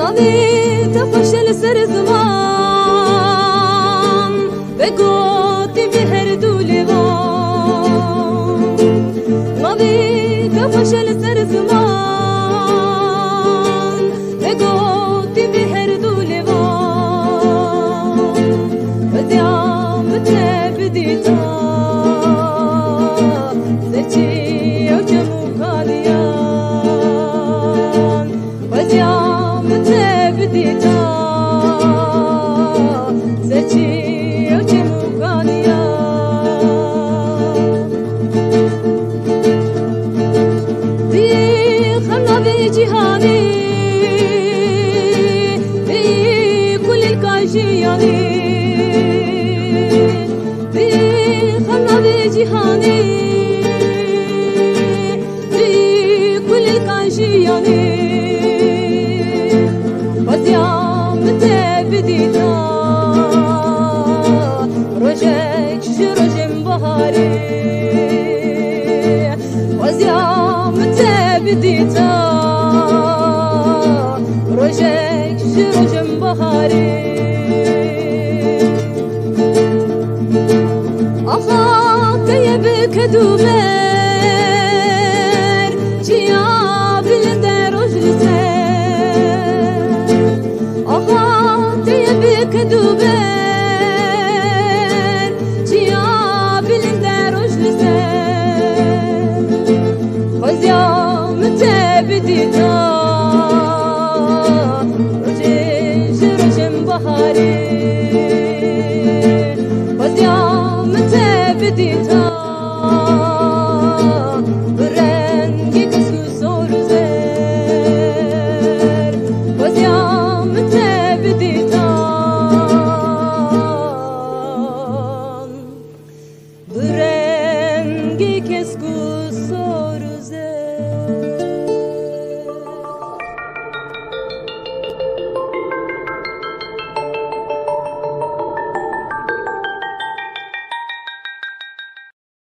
ناوی تفشل سر زمان بگوتی به هر دولیوان ناوی تفشل سر زمان بگوتی به هر دولیوان بدیام تبدیتا زرچی او جمو کالیان بدیام تبدیتا زرچی او جمو کالیان دی خمنا جهانی دی كل الكاجياني دی خمنا جهانی دی كل الكاجياني بديام تبديتا رجك جرجم بهاري بديام تبديتا رجك جرجم